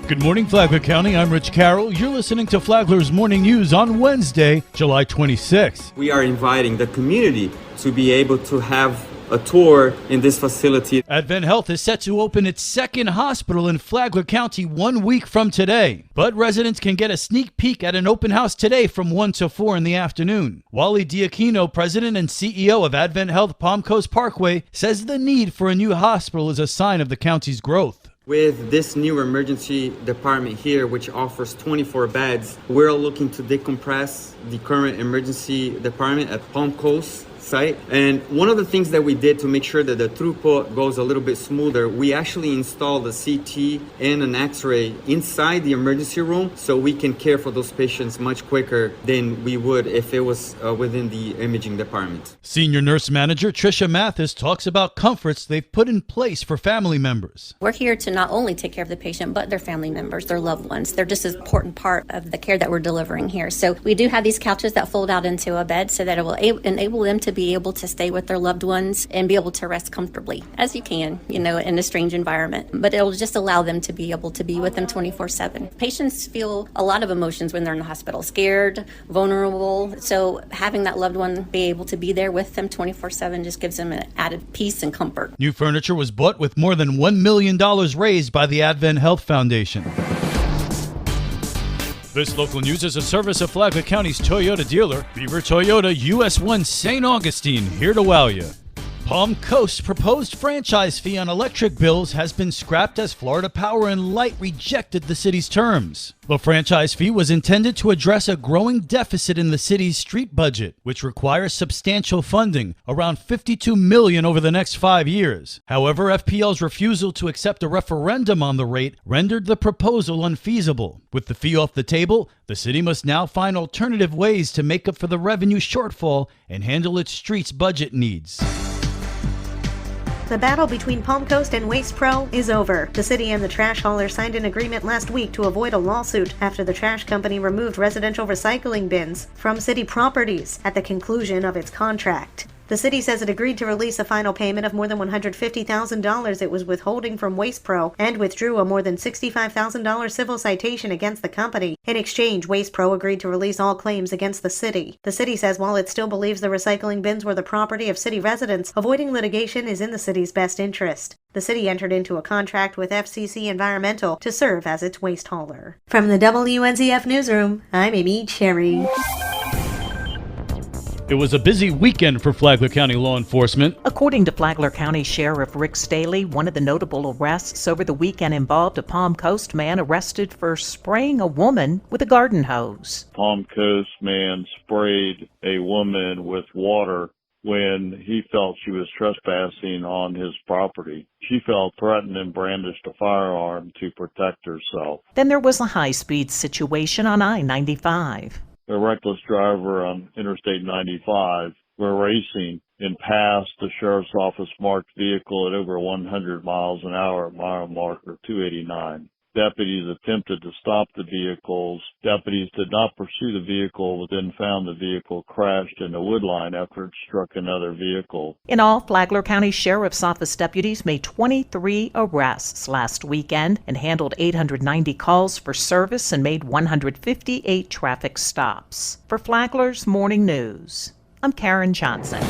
Good morning, Flagler County. I'm Rich Carroll. You're listening to Flagler's Morning News on Wednesday, July 26th. We are inviting the community to be able to have a tour in this facility. Advent Health is set to open its second hospital in Flagler County 1 week from today. But residents can get a sneak peek at an open house today from 1 to 4 in the afternoon. Wally Diaquino, president and CEO of Advent Health Palm Coast Parkway, says the need for a new hospital is a sign of the county's growth. With this new emergency department here, which offers 24 beds, we're looking to decompress the current emergency department at Palm Coast site. And one of the things that we did to make sure that the throughput goes a little bit smoother, we actually installed a CT and an X-ray inside the emergency room so we can care for those patients much quicker than we would if it was within the imaging department. Senior nurse manager Tricia Mathis talks about comforts they've put in place for family members. We're here to not only take care of the patient, but their family members, their loved ones. They're just as important part of the care that we're delivering here. So we do have these couches that fold out into a bed so that it will enable them to be able to stay with their loved ones and be able to rest comfortably as you can, in a strange environment. But it'll just allow them to be able to be with them 24/7. Patients feel a lot of emotions when they're in the hospital, scared, vulnerable. So having that loved one be able to be there with them 24/7 just gives them an added peace and comfort. New furniture was bought with more than $1 million raised by the Advent Health Foundation. This local news is a service of Flagler County's Toyota dealer, Beaver Toyota, US 1 St. Augustine, here to wow you. Palm Coast's proposed franchise fee on electric bills has been scrapped as Florida Power and Light rejected the city's terms. The franchise fee was intended to address a growing deficit in the city's street budget, which requires substantial funding, around $52 million over the next 5 years. However, FPL's refusal to accept a referendum on the rate rendered the proposal unfeasible. With the fee off the table, the city must now find alternative ways to make up for the revenue shortfall and handle its streets budget needs. The battle between Palm Coast and Waste Pro is over. The city and the trash hauler signed an agreement last week to avoid a lawsuit after the trash company removed residential recycling bins from city properties at the conclusion of its contract. The city says it agreed to release a final payment of more than $150,000 it was withholding from Waste Pro and withdrew a more than $65,000 civil citation against the company. In exchange, Waste Pro agreed to release all claims against the city. The city says while it still believes the recycling bins were the property of city residents, avoiding litigation is in the city's best interest. The city entered into a contract with FCC Environmental to serve as its waste hauler. From the WNZF Newsroom, I'm Amy Cherry. It was a busy weekend for Flagler County law enforcement. According to Flagler County Sheriff Rick Staley, one of the notable arrests over the weekend involved a Palm Coast man arrested for spraying a woman with a garden hose. Palm Coast man sprayed a woman with water when he felt she was trespassing on his property. She felt threatened and brandished a firearm to protect herself. Then there was a high-speed situation on I-95. A reckless driver on Interstate 95 were racing and passed the sheriff's office marked vehicle at over 100 miles an hour at mile marker 289. Deputies attempted to stop the vehicles. Deputies did not pursue the vehicle, but then found the vehicle crashed in a wood line after it struck another vehicle. In all, Flagler County Sheriff's Office deputies made 23 arrests last weekend and handled 890 calls for service and made 158 traffic stops. For Flagler's Morning News, I'm Karen Johnson.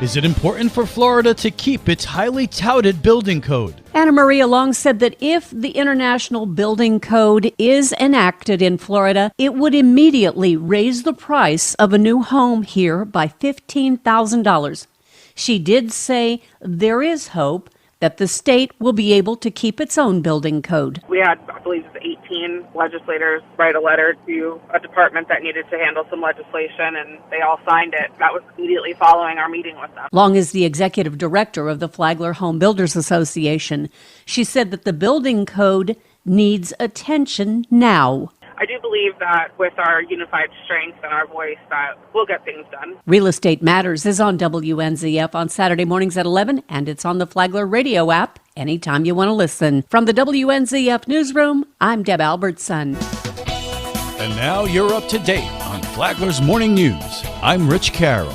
Is it important for Florida to keep its highly touted building code? Anna Maria Long said that if the International Building Code is enacted in Florida, it would immediately raise the price of a new home here by $15,000. She did say there is hope that the state will be able to keep its own building code. We had, I believe, 18 legislators write a letter to a department that needed to handle some legislation, and they all signed it. That was immediately following our meeting with them. Long is the executive director of the Flagler Home Builders Association. She said that the building code needs attention now. I do believe that with our unified strength and our voice that we'll get things done. Real Estate Matters is on WNZF on Saturday mornings at 11, and it's on the Flagler radio app anytime you want to listen. From the WNZF Newsroom, I'm Deb Albertson. And now you're up to date on Flagler's Morning News. I'm Rich Carroll.